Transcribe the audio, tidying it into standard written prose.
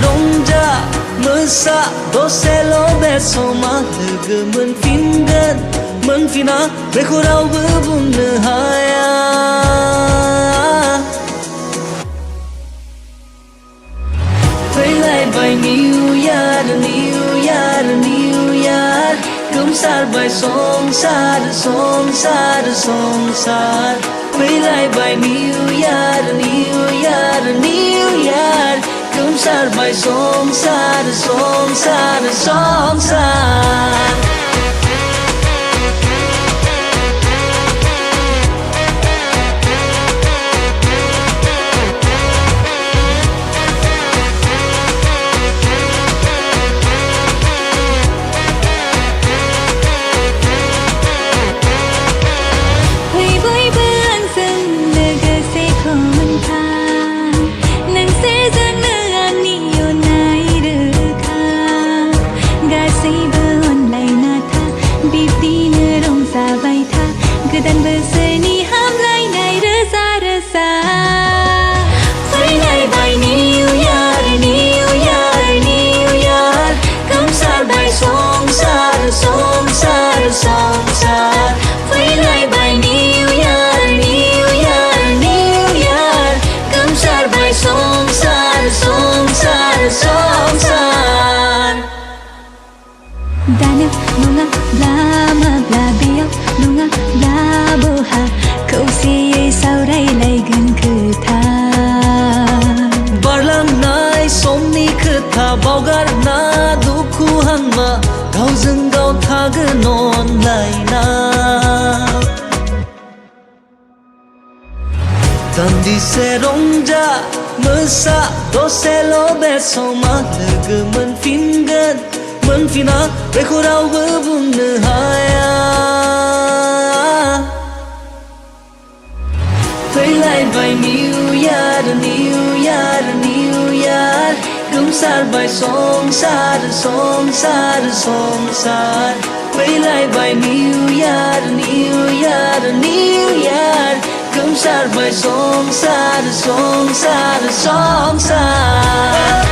rongja Mesa dose lo besoma Logo moनफिनगोन मोनफिना बेखौ रावबो बुंनो हाया फैलायबाय New Year New Year New Year गोमसारबाय संसार संसार संसार फैलायबाय New Year New Year New Year गोमसारबाय संसार संसार संसार गोदान बोसोरनि हामलायनाय रोजा रोजा फैलायबाय New Year New Year New Year गोमसारबाय संसार संसार संसार फैलायबाय New Year New Year New Year गोमसारबाय संसार संसार संसार दानो नङाब्ला माब्ला बेयाव नङाब्ला बहा खौसेयै सावरायलायगोन खोथा बारलांनाय समनि खोथा बावगारना दुखु हांमा गावजों गाव थागोन अनलायना दान्दिसे रंजा मोसा दसेल' बे समा लोगो मोनफिनगोन मोनफिना बेखौ रावबो बुंनो हाया फैलायबाय New Year New Year New Year गोमसारबाय संसार संसार संसार फैलायबाय New Year New Year New Year गोमसारबाय संसार संसार संसार